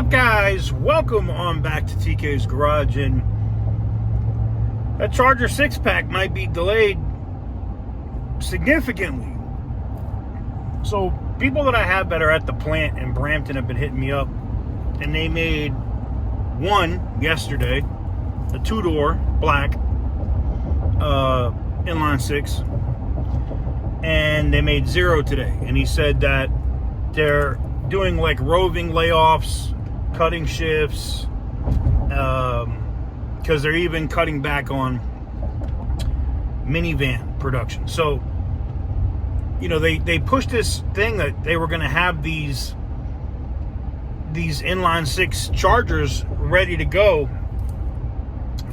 up, guys? Welcome on back to TK's Garage. And that Charger 6-pack might be delayed significantly. So people that I have that are at the plant in Brampton have been hitting me up, and they made one yesterday, a 2-door black inline 6, and they made 0 today. And he said that they're doing like roving layoffs, cutting shifts, because they're even cutting back on minivan production. So, you know, they pushed this thing that they were going to have these inline 6 Chargers ready to go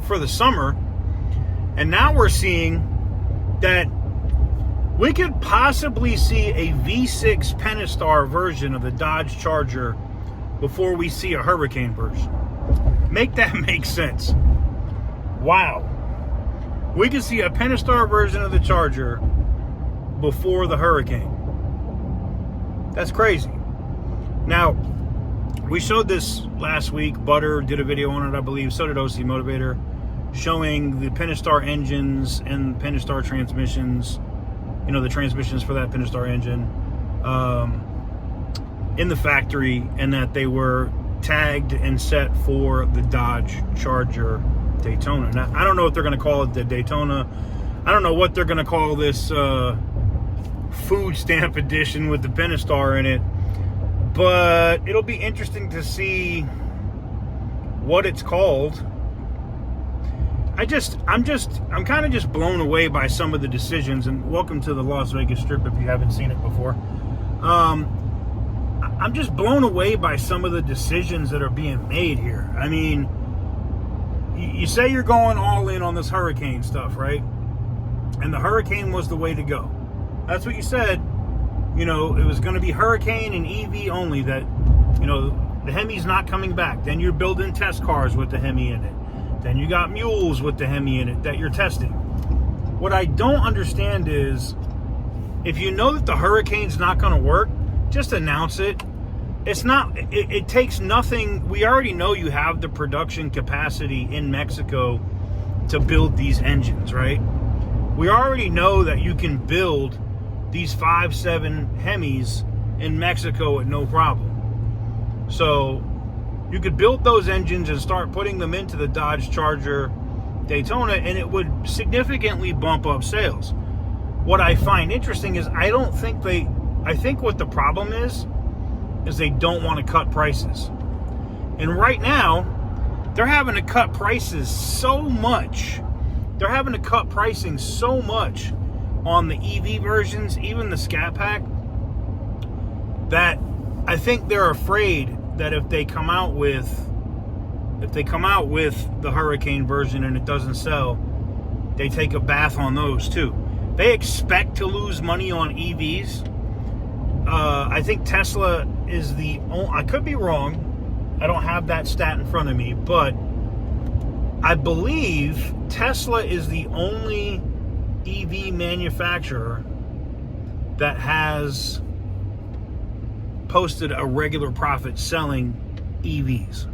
for the summer, and now we're seeing that we could possibly see a V6 Pentastar version of the Dodge Charger before we see a Hurricane version. Make that make sense. Wow. We could see a Pentastar version of the Charger before the Hurricane. That's crazy. Now, we showed this last week. Butter did a video on it, I believe. So did OC Motivator, showing the Pentastar engines and Pentastar transmissions. You know, the transmissions for that Pentastar engine in the factory, and that they were tagged and set for the Dodge Charger Daytona. Now, I don't know if they're going to call it the Daytona. I don't know what they're going to call this food stamp edition with the Pentastar in it, but it'll be interesting to see what it's called. I'm kind of just blown away by some of the decisions, and welcome to the Las Vegas Strip if you haven't seen it before. I'm just blown away by some of the decisions that are being made here. I mean, you say you're going all in on this Hurricane stuff, right? And the Hurricane was the way to go. That's what you said. You know, it was going to be Hurricane and EV only, that, you know, the Hemi's not coming back. Then you're building test cars with the Hemi in it. Then you got mules with the Hemi in it that you're testing. What I don't understand is, if you know that the Hurricane's not going to work, just announce it. It's not, it takes nothing. We already know you have the production capacity in Mexico to build these engines, right? We already know that you can build these 5.7 Hemis in Mexico at no problem. So you could build those engines and start putting them into the Dodge Charger Daytona, and it would significantly bump up sales. What I find interesting is I think what the problem is they don't want to cut prices. And right now, they're having to cut prices so much. They're having to cut pricing so much on the EV versions, even the Scat Pack, that I think they're afraid that if they come out with the Hurricane version and it doesn't sell, they take a bath on those too. They expect to lose money on EVs. I think Tesla is the only, I could be wrong, I don't have that stat in front of me, but I believe Tesla is the only EV manufacturer that has posted a regular profit selling EVs.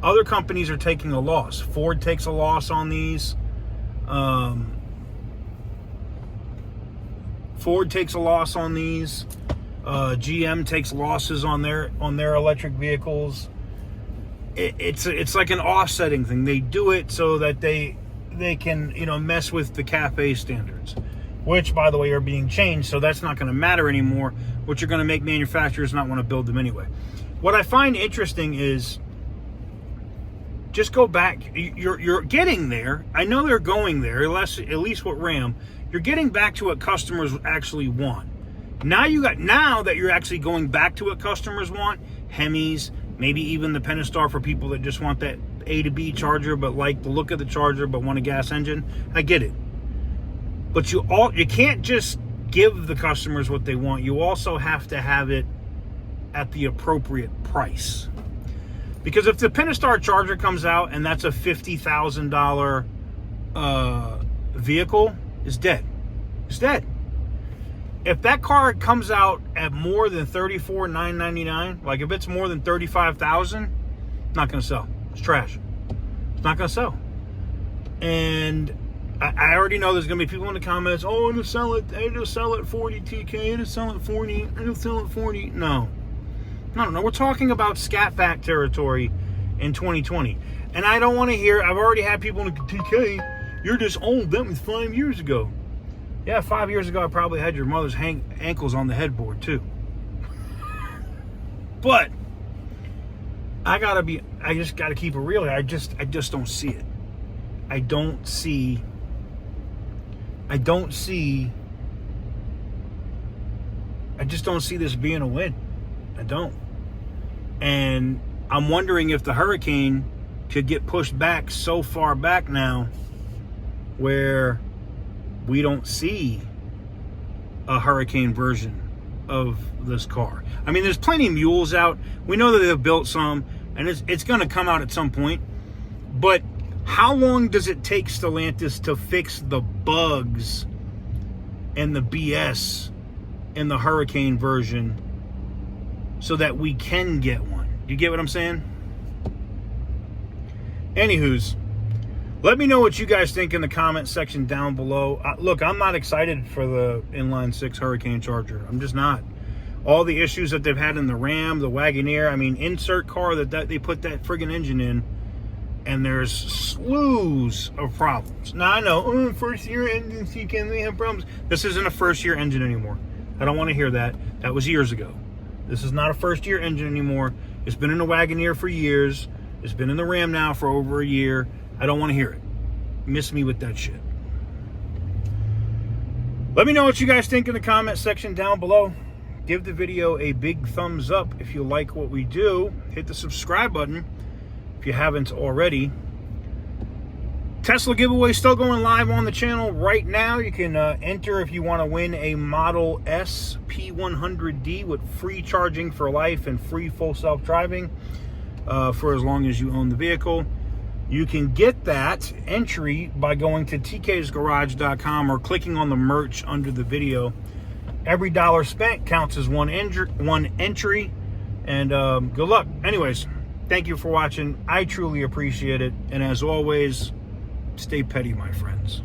Other companies are taking a loss. Ford takes a loss on these. Ford takes a loss on these. GM takes losses on their electric vehicles. It's like an offsetting thing. They do it so that they can, you know, mess with the CAFE standards, which, by the way, are being changed. So that's not going to matter anymore, which are going to make manufacturers not want to build them anyway. What I find interesting is, just go back. You're getting there. I know they're going there, at least with Ram. You're getting back to what customers actually want. Now that you're actually going back to what customers want, Hemis, maybe even the Pentastar for people that just want that A to B Charger but like the look of the Charger but want a gas engine. I get it. But you can't just give the customers what they want. You also have to have it at the appropriate price. Because if the Pentastar Charger comes out and that's a $50,000 vehicle, it's dead. It's dead. if that car comes out at more than $34,999, like if it's more than $35,000, not going to sell. It's trash. It's not going to sell. And I already know there's going to be people in the comments, oh, it'll sell it 40 TK, it'll sell it 40, it'll sell it 40. No. We're talking about Scat Fact territory in 2020. And I don't want to hear, I've already had people in the TK, you're just old, that was 5 years ago. Yeah, 5 years ago, I probably had your mother's ankles on the headboard, too. But I just got to keep it real. I just don't see it. I just don't see this being a win. I don't. And I'm wondering if the Hurricane could get pushed back so far back now where we don't see a Hurricane version of this car. I mean, there's plenty of mules out. We know that they've built some, and it's going to come out at some point. But how long does it take Stellantis to fix the bugs and the BS in the Hurricane version so that we can get one? You get what I'm saying? Anywho's, let me know what you guys think in the comment section down below. Look, I'm not excited for the inline 6 Hurricane Charger. I'm just not. All the issues that they've had in the Ram, the Wagoneer, I mean, insert car that they put that friggin' engine in, and there's slews of problems. Now, I know, first-year engines, you can have problems. This isn't a first-year engine anymore. I don't want to hear that. That was years ago. This is not a first-year engine anymore. It's been in the Wagoneer for years. It's been in the Ram now for over a year. I don't want to hear it. Miss me with that shit. Let me know what you guys think in the comment section down below. Give the video a big thumbs up if you like what we do. Hit the subscribe button if you haven't already. Tesla giveaway still going live on the channel right now. You can enter if you want to win a Model S P100D with free charging for life and free full self-driving for as long as you own the vehicle. You can get that entry by going to tksgarage.com or clicking on the merch under the video. Every dollar spent counts as one entry, and good luck. Anyways, thank you for watching. I truly appreciate it, and as always, stay petty, my friends.